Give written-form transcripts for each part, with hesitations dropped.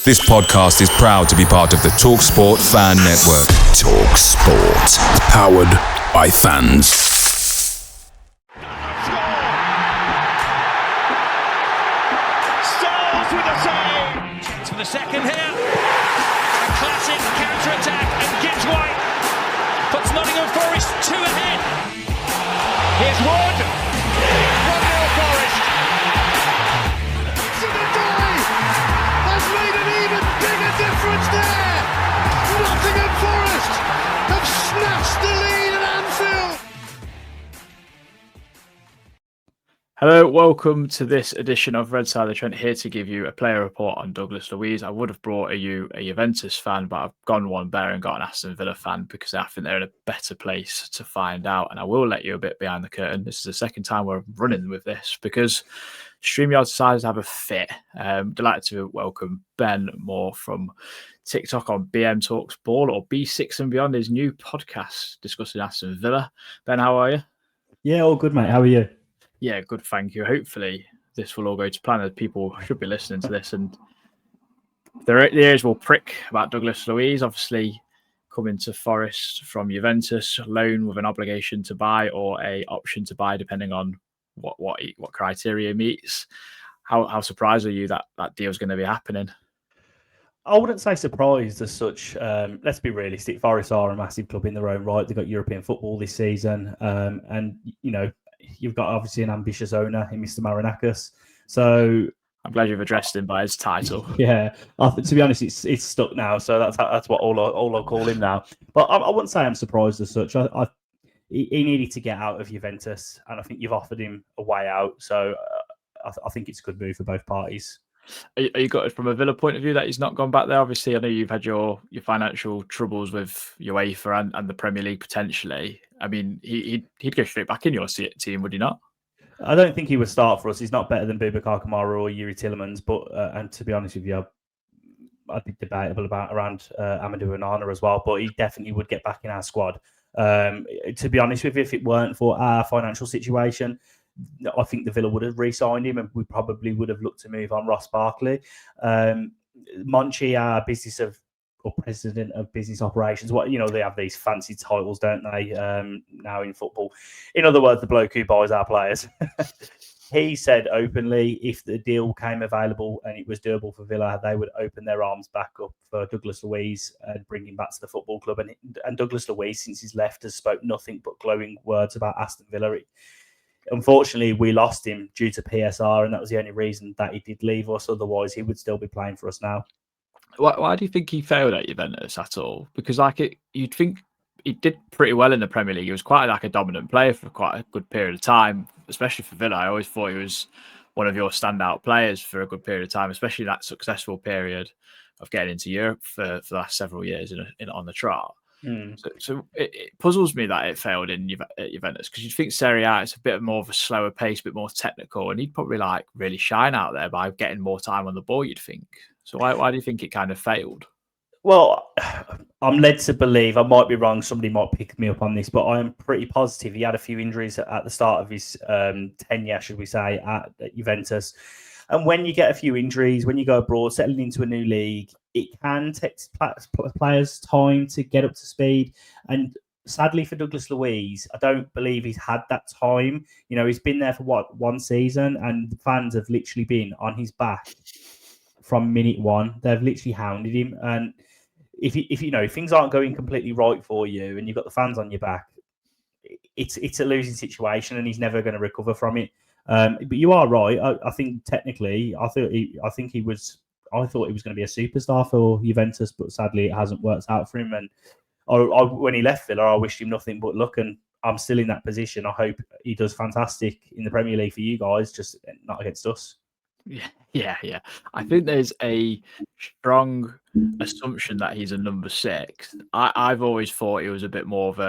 This podcast is proud to be part of the TalkSPORT Fan Network. TalkSPORT. Powered by fans. Stars with a save. Trent for the second here. A classic counter-attack, and Gibbs White puts Nottingham Forest 2 ahead. Here's Wood. 1-0 Forest. Has made an even bigger difference there. Nottingham Forest have snatched the lead at Anfield. Hello, welcome to this edition of Red Side of Trent, here to give you a player report on Douglas Luiz. I would have brought you a Juventus fan, but I've gone one better and got an Aston Villa fan because I think they're in a better place to find out. And I will let you a bit behind the curtain. This is the second time we're running with this because StreamYard decided to have a fit. Delighted to welcome Ben Moore from TikTok on BM Talks Ball, or B6 and Beyond, his new podcast discussing Aston Villa. Ben, how are you? Yeah, all good, mate. How are you? Yeah, good, thank you. Hopefully this will all go to plan. People should be listening to this and their ears will prick about Douglas Luiz, obviously coming to Forest from Juventus, loan with an obligation to buy or a option to buy, depending on what criteria he meets. How surprised are you that deal is going to be happening? I wouldn't say surprised as such. Let's be realistic. Forest are a massive club in their own right. They've got European football this season. And, you know, you've got obviously an ambitious owner in Mr. Marinakis. So I'm glad you've addressed him by his title. Yeah, to be honest, it's stuck now. So that's what all I'll call him now. But I wouldn't say I'm surprised as such. He needed to get out of Juventus, and I think you've offered him a way out. So I think it's a good move for both parties. Are you got it from a Villa point of view that he's not gone back there? Obviously, I know you've had your financial troubles with UEFA and the Premier League potentially. I mean, he'd go straight back in your team, would he not? I don't think he would start for us. He's not better than Boubacar Kamara or Yuri Tillemans. But and to be honest with you, I'd be debatable around Amadou Onana as well. But he definitely would get back in our squad. To be honest with you, if it weren't for our financial situation, I think the Villa would have re-signed him, and we probably would have looked to move on Ross Barkley. Monchi, our president of business operations. They have these fancy titles, don't they? Now in football, in other words, the bloke who buys our players. He said openly, if the deal came available and it was doable for Villa, they would open their arms back up for Douglas Luiz and bring him back to the football club. And Douglas Luiz, since he's left, has spoke nothing but glowing words about Aston Villa. Unfortunately, we lost him due to PSR, and that was the only reason that he did leave us. Otherwise, he would still be playing for us now. Why do you think he failed at Juventus at all? Because you'd think he did pretty well in the Premier League. He was quite a dominant player for quite a good period of time, especially for Villa. I always thought he was one of your standout players for a good period of time, especially that successful period of getting into Europe for the last several years on the trot. So it puzzles me that it failed at Juventus, because you'd think Serie A, it's a bit more of a slower pace, a bit more technical, and he'd probably really shine out there by getting more time on the ball, you'd think. So why do you think it kind of failed? Well, I'm led to believe, I might be wrong, somebody might pick me up on this, but I'm pretty positive he had a few injuries at the start of his tenure, should we say, at Juventus. And when you get a few injuries, when you go abroad, settling into a new league, it can take players time to get up to speed. And sadly for Douglas Luiz, I don't believe he's had that time. He's been there for one season, and the fans have literally been on his back from minute one. They've literally hounded him. And if things aren't going completely right for you and you've got the fans on your back, it's a losing situation, and he's never going to recover from it. But you are right. I think technically, I thought he was going to be a superstar for Juventus, but sadly, it hasn't worked out for him. And when he left Villa, I wished him nothing but luck. And I'm still in that position. I hope he does fantastic in the Premier League for you guys, just not against us. Yeah. I think there's a strong assumption that he's a number 6. I've always thought he was a bit more of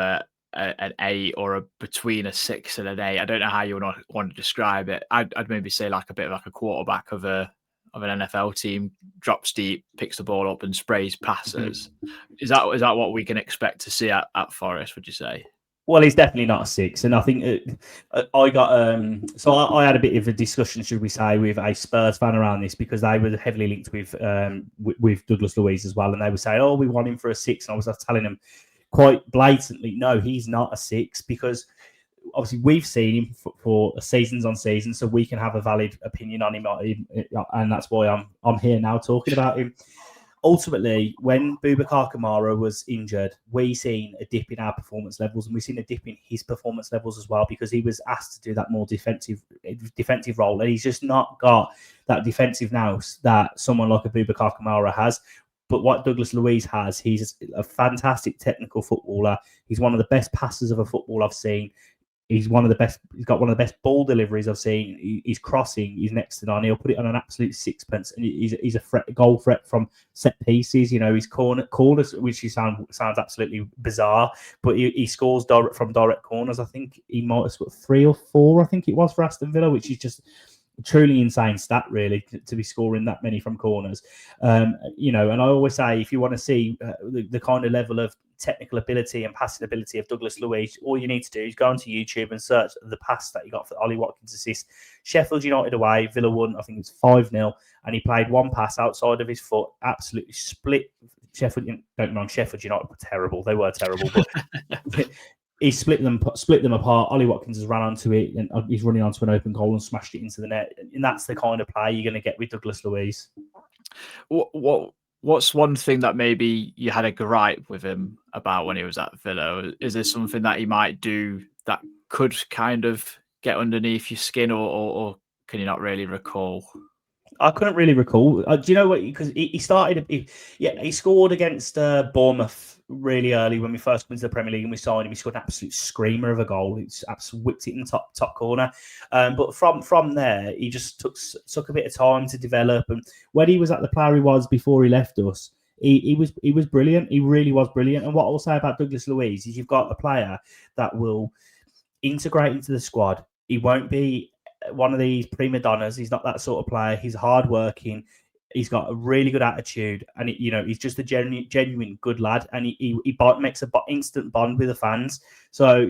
an 8 or between a 6 and an 8. I don't know how you want to describe it. I'd maybe say a bit like a quarterback of an NFL team, drops deep, picks the ball up and sprays passes. Is that what we can expect to see at Forest, would you say? Well, he's definitely not a 6, and I think I got I had a bit of a discussion, should we say, with a Spurs fan around this because they were heavily linked with Douglas Luiz as well, and they were saying, "Oh, we want him for a 6," and I was telling them quite blatantly, "No, he's not a 6," because obviously we've seen him for seasons on seasons, so we can have a valid opinion on him, and that's why I'm here now talking about him. Ultimately, when Boubacar Kamara was injured, we seen a dip in our performance levels, and we've seen a dip in his performance levels as well because he was asked to do that more defensive role, and he's just not got that defensive nous that someone like a Boubacar Kamara has. But what Douglas Luiz has, he's a fantastic technical footballer. He's one of the best passers of a football I've seen. He's one of the best. He's got one of the best ball deliveries I've seen. He's crossing. He's next to none. He'll put it on an absolute sixpence, and he's a goal threat from set pieces. His corners, which sounds absolutely bizarre, but he scores from direct corners. I think he might have scored 3 or 4. I think it was for Aston Villa, which is just a truly insane stat, really, to be scoring that many from corners. And I always say, if you want to see the kind of level of technical ability and passing ability of Douglas Luiz, all you need to do is go onto YouTube and search the pass that he got for Ollie Watkins' assist. Sheffield United away, Villa won, I think it's 5-0, and he played one pass outside of his foot, absolutely split Sheffield. Don't get me wrong, Sheffield United were terrible. They were terrible, but he split them apart. Ollie Watkins has ran onto it, and he's running onto an open goal and smashed it into the net. And that's the kind of play you're going to get with Douglas Luiz. What's one thing that maybe you had a gripe with him about when he was at Villa? Is there something that he might do that could kind of get underneath your skin, or can you not really recall? I couldn't really recall. Do you know what? Because he started, he scored against Bournemouth really early when we first went to the Premier League and we signed him. He scored an absolute screamer of a goal. It's absolutely whipped it in the top corner. But from there, he just took a bit of time to develop. And when he was at the player he was before he left us, he was brilliant. He really was brilliant. And what I'll say about Douglas Luiz is you've got a player that will integrate into the squad. He won't be one of these prima donnas. He's not that sort of player. He's hardworking. He's got a really good attitude, and he's just a genuine good lad. And he makes an instant bond with the fans. So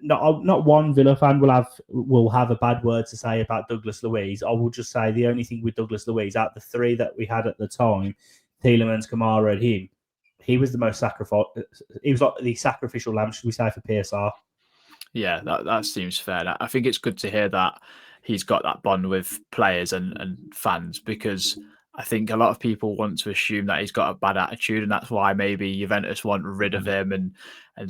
not one Villa fan will have a bad word to say about Douglas Luiz. I will just say the only thing with Douglas Luiz, out the 3 that we had at the time, Tielemans, Kamara, and him, he was the most sacrificed. He was like the sacrificial lamb, should we say, for PSR. Yeah, that seems fair. I think it's good to hear that he's got that bond with players and fans, because I think a lot of people want to assume that he's got a bad attitude, and that's why maybe Juventus want rid of him and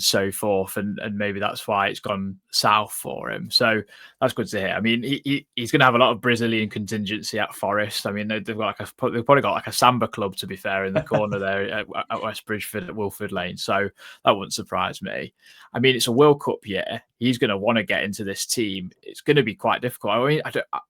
so forth, and maybe that's why it's gone south for him. So that's good to hear. I mean, he's going to have a lot of Brazilian contingency at Forest. I mean, they've probably got like a samba club, to be fair, in the corner there at West Bridgeford at Wilford Lane. So that wouldn't surprise me. I mean, it's a World Cup year. He's going to want to get into this team. It's going to be quite difficult. I mean,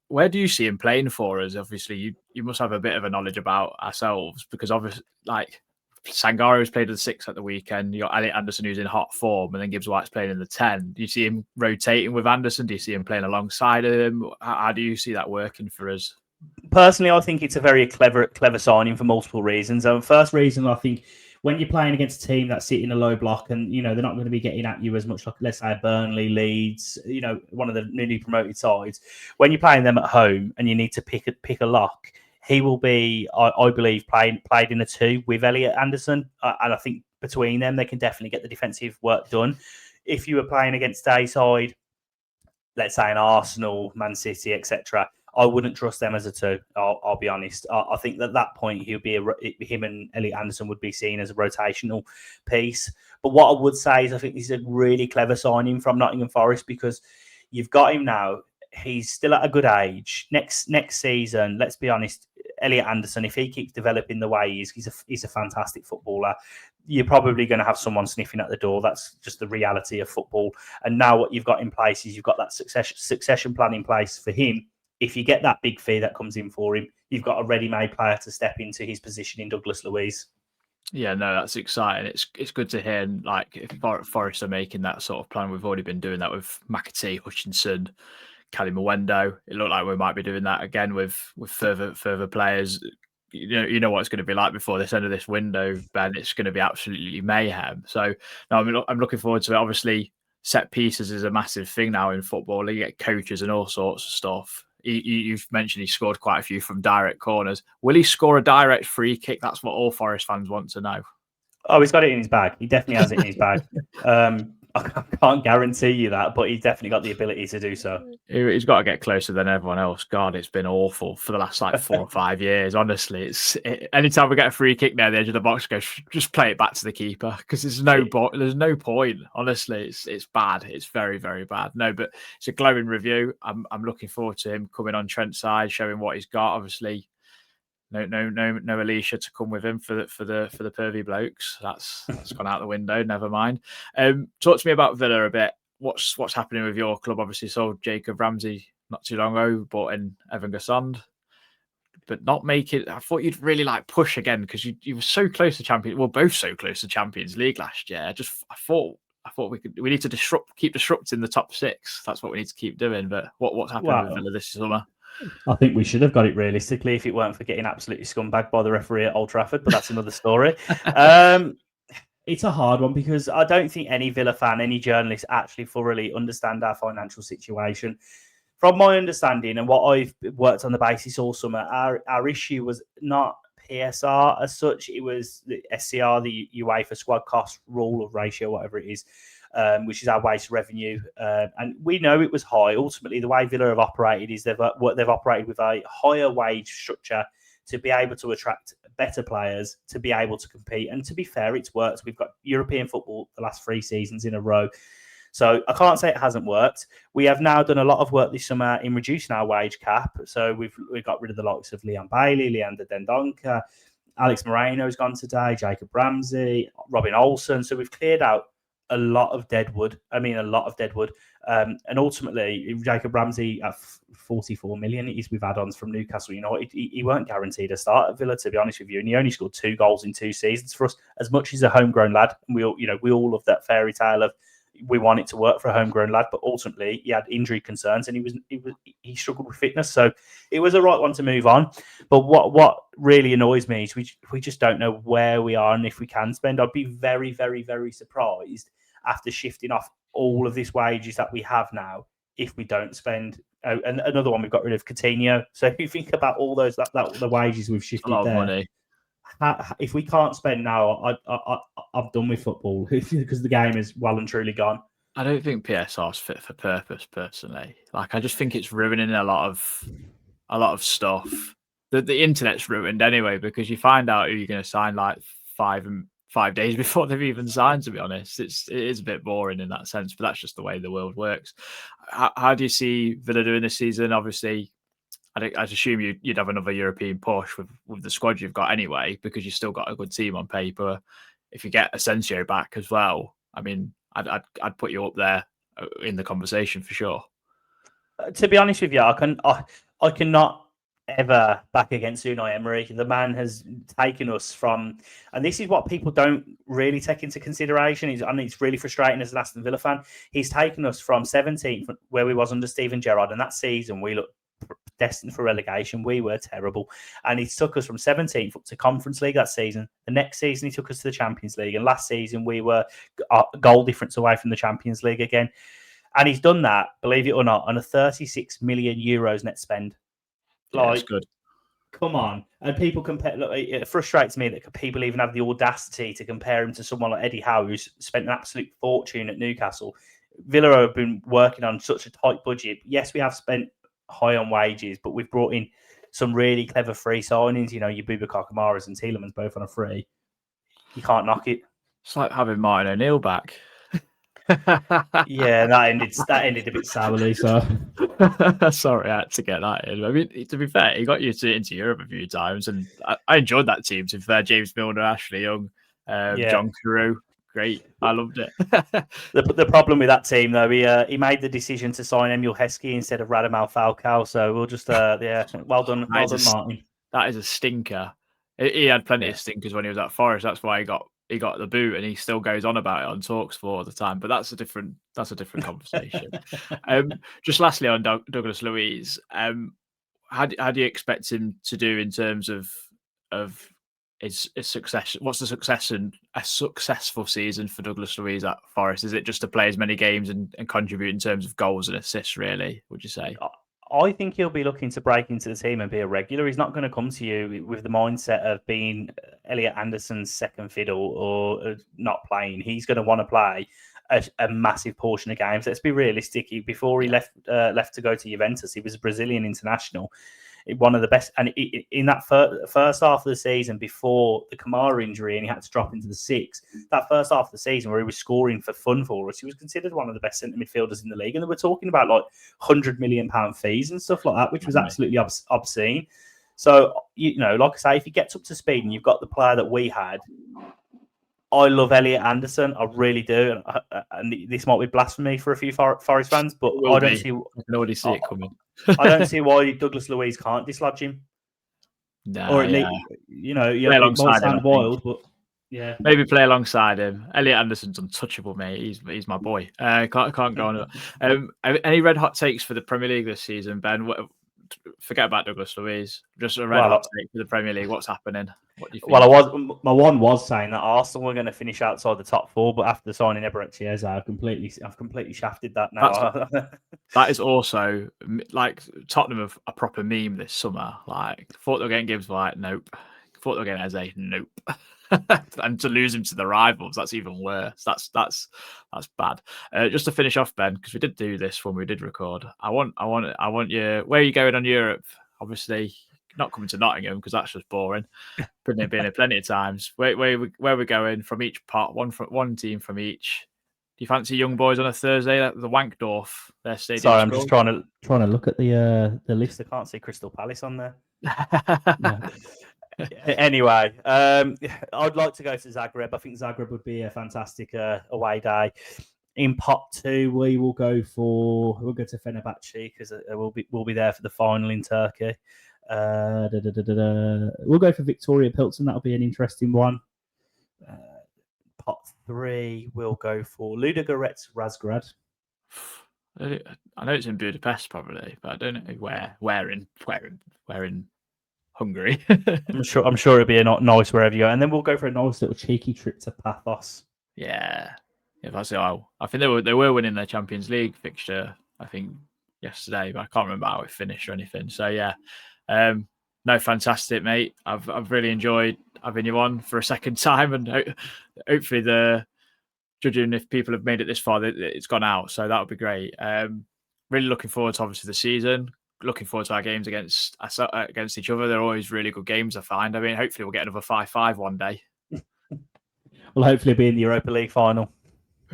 where do you see him playing for us? Obviously, you must have a bit of a knowledge about ourselves, because obviously, like, Sangaro's played at the 6 at the weekend. You got Elliot Anderson, who's in hot form, and then Gibbs White's playing in the 10. Do you see him rotating with Anderson? Do you see him playing alongside him? How do you see that working for us? Personally, I think it's a very clever signing for multiple reasons. First reason, I think, when you're playing against a team that's sitting in a low block and, they're not going to be getting at you as much, like, let's say, Burnley, Leeds, one of the newly promoted sides, when you're playing them at home and you need to pick a lock, he will be, I believe, played in a 2 with Elliot Anderson. And I think between them, they can definitely get the defensive work done. If you were playing against a side, let's say an Arsenal, Man City, etc., I wouldn't trust them as a 2. I'll be honest. I think at that point, him and Elliot Anderson would be seen as a rotational piece. But what I would say is I think this is a really clever signing from Nottingham Forest, because you've got him now. He's still at a good age. Next season, let's be honest, Elliot Anderson, if he keeps developing the way he is, he's a fantastic footballer. You're probably going to have someone sniffing at the door. That's just the reality of football. And now what you've got in place is you've got that succession plan in place for him. If you get that big fee that comes in for him, you've got a ready-made player to step into his position in Douglas Luiz. Yeah, no, that's exciting. It's good to hear. And like, if Forest are making that sort of plan, we've already been doing that with McAtee, Hutchinson, Kelly Mwendo. It looked like we might be doing that again with further players. You know what it's going to be like before this end of this window, Ben. It's going to be absolutely mayhem. So no, I'm looking forward to it. Obviously, set pieces is a massive thing now in football. You get coaches and all sorts of stuff. You've mentioned he scored quite a few from direct corners. Will he score a direct free kick? That's what all Forest fans want to know. Oh, he's got it in his bag. He definitely has it in his bag. I can't guarantee you that, but he's definitely got the ability to do so. He's got to get closer than everyone else. God, it's been awful for the last 4 or 5 years. Honestly, anytime we get a free kick near the edge of the box, just play it back to the keeper because there's no point. Honestly, it's bad. It's very, very bad. No, but it's a glowing review. I'm looking forward to him coming on Trentside, showing what he's got. Obviously, no Alicia to come with him for the pervy blokes. That's gone out the window. Never mind. Talk to me about Villa a bit. What's happening with your club? Obviously, sold Jacob Ramsey not too long ago, bought in Evan Gassond, but not make it. I thought you'd really push again because you were so close to Champions. Well, both so close to Champions League last year. I thought we need to keep disrupting the top 6. That's what we need to keep doing. But what's happening with Villa this summer? I think we should have got it realistically if it weren't for getting absolutely scumbagged by the referee at Old Trafford, but that's another story. It's a hard one because I don't think any Villa fan, any journalist actually thoroughly understand our financial situation. From my understanding and what I've worked on the basis all summer, our issue was not PSR as such. It was the SCR, the UEFA squad cost rule or ratio, whatever it is. Which is our waste revenue. And we know it was high. Ultimately, the way Villa have operated is they've operated with a higher wage structure to be able to attract better players, to be able to compete. And to be fair, it's worked. We've got European football the last 3 seasons in a row. So I can't say it hasn't worked. We have now done a lot of work this summer in reducing our wage cap. So we've got rid of the likes of Leon Bailey, Leander Dendoncker, Alex Moreno's gone today, Jacob Ramsey, Robin Olsen. So we've cleared out a lot of deadwood. And ultimately, Jacob Ramsey at 44 million is with add-ons from Newcastle. He weren't guaranteed a start at Villa, to be honest with you. And he only scored 2 goals in 2 seasons for us. As much as a homegrown lad, and we all love that fairy tale of we want it to work for a homegrown lad, but ultimately he had injury concerns and he struggled with fitness. So it was the right one to move on. But what really annoys me is we just don't know where we are and if we can spend. I'd be very, very, very surprised after shifting off all of this wages that we have now if we don't spend. And another one, we've got rid of Coutinho. So if you think about all those the wages we've shifted a lot there, of money. If we can't spend now, I'm done with football because the game is well and truly gone. I don't think PSR's fit for purpose, personally. I just think it's ruining a lot of stuff. The internet's ruined anyway because you find out who you're going to sign 5 days before they've even signed. To be honest, it is a bit boring in that sense, but that's just the way the world works. How do you see Villa doing this season? Obviously, I'd assume you'd have another European push with the squad you've got anyway, because you've still got a good team on paper. If you get Asensio back as well, I mean, I'd put you up there in the conversation for sure. To be honest with you, I cannot ever back against Unai Emery. The man has taken us from, and this is what people don't really take into consideration. It's really frustrating as an Aston Villa fan. He's taken us from 17th, where we was under Steven Gerrard, and that season we looked destined for relegation. We were terrible, and he took us from 17th up to Conference League that season. The next season he took us to the Champions League, and last season we were a goal difference away from the Champions League again. And he's done that, believe it or not, on a 36 million euros net spend. That's good. Come on. And people compare. Look, it frustrates me that people even have the audacity to compare him to someone like Eddie Howe, who's spent an absolute fortune at Newcastle. Villa have been working on such a tight budget. Yes, we have spent high on wages, but we've brought in some really clever free signings. Your Boubacar Kamara's and Tielemans both on a free. You can't knock it. It's like having Martin O'Neill back. Yeah, that ended a bit sourly. So sorry, I had to get that in. I mean, to be fair, he got you into Europe a few times, and I enjoyed that team. To be fair, James Milner, Ashley Young, John Carew, great. I loved it. The problem with that team, though, he made the decision to sign Emil Heskey instead of Radamel Falcao. So we'll just well done, Martin. That is a stinker. He had plenty of stinkers when he was at Forest. That's why he got the boot, and he still goes on about it on TalkSPORT all the time. But that's a different conversation. Just lastly on Douglas Luiz, how do you expect him to do in terms of is success? What's the success and a successful season for Douglas Luiz at Forest? Is it just to play as many games and contribute in terms of goals and assists? Really, would you say? I think he'll be looking to break into the team and be a regular. He's not going to come to you with the mindset of being Elliot Anderson's second fiddle or not playing. He's going to want to play a massive portion of games. Let's be realistic. Before he left to go to Juventus, he was a Brazilian international. One of the best, and in that first half of the season before the Kamara injury, and he had to drop into the six. That first half of the season where he was scoring for fun for us, he was considered one of the best centre midfielders in the league, and they were talking about like £100 million fees and stuff like that, which was absolutely obscene. So like I say, if he gets up to speed and you've got the player that we had, I love Elliot Anderson, I really do, and this might be blasphemy for a few Forest fans, but I don't see. I can already see it coming. I don't see why Douglas Luiz can't dislodge him. No, or at least, it might sound wild, but yeah, maybe play alongside him. Elliot Anderson's untouchable, mate. He's my boy. Can't go on. Any red hot takes for the Premier League this season, Ben? Forget about Douglas Luiz. Just a red hot take for the Premier League. What's happening? What do you think? Well, my one was saying that Arsenal were going to finish outside the top four, but after signing Eberechi Chiesa, I've completely shafted that now. That is also like Tottenham have a proper meme this summer. Like thought they were getting Gibbs White, nope. Thought they were getting Eze, nope. And to lose him to the rivals, that's even worse. That's bad. Just to finish off, Ben, because we did do this when we did record. I want you. Where are you going on Europe? Obviously, not coming to Nottingham because that's just boring. Been here plenty of times. Where are we going from each part? One team from each. Do you fancy Young Boys on a Thursday? The Wankdorf, their stadium. Sorry, I'm just trying to look at the list. I can't see Crystal Palace on there. No. Anyway, I'd like to go to Zagreb. I think Zagreb would be a fantastic away day. In pot 2, we'll go to Fenerbahce because we'll be there for the final in Turkey. We'll go for Victoria Pilsen. That'll be an interesting one. Pot 3, we'll go for Ludogorets Razgrad. I know it's in Budapest probably, but I don't know where in Hungary. I'm sure it'll be nice wherever you go, and then we'll go for a nice little cheeky trip to Paphos. Yeah, that's it. I think they were winning their Champions League fixture. I think yesterday, but I can't remember how it finished or anything. So yeah, no, fantastic, mate. I've really enjoyed having you on for a second time, and hopefully judging if people have made it this far, it's gone out. So that would be great. Really looking forward to obviously the season. Looking forward to our games against each other. They're always really good games, I find. I mean, hopefully we'll get another 5-5 one day. We'll hopefully be in the Europa League final.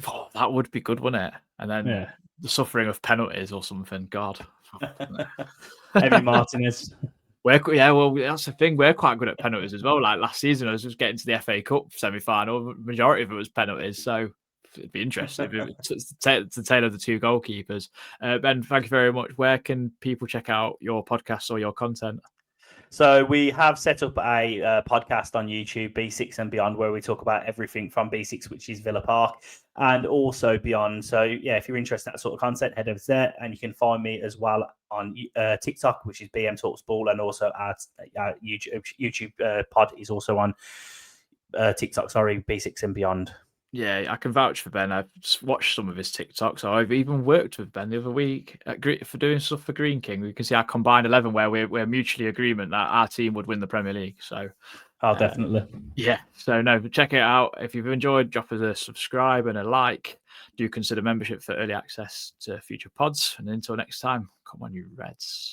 Oh, that would be good, wouldn't it? And then the suffering of penalties or something. God. Emi Martinez. Well, that's the thing. We're quite good at penalties as well. Like last season, I was just getting to the FA Cup semi-final. Majority of it was penalties. So it'd be interesting to tale of the two goalkeepers. Ben, thank you very much. Where can people check out your podcast or your content? So we have set up a podcast on YouTube, B6 and Beyond, where we talk about everything from B6, which is Villa Park, and also beyond. So yeah, if you're interested in that sort of content, head over there, and you can find me as well on TikTok, which is BM TalkSPORT, and also our YouTube pod is also on TikTok. Sorry, B6 and Beyond. Yeah, I can vouch for Ben. I've watched some of his TikToks. I've even worked with Ben the other week for doing stuff for Green King. We can see our combined 11 where we're mutually agreement that our team would win the Premier League. So, definitely. Yeah. So, no, check it out. If you've enjoyed, drop us a subscribe and a like. Do consider membership for early access to future pods. And until next time, come on, you Reds.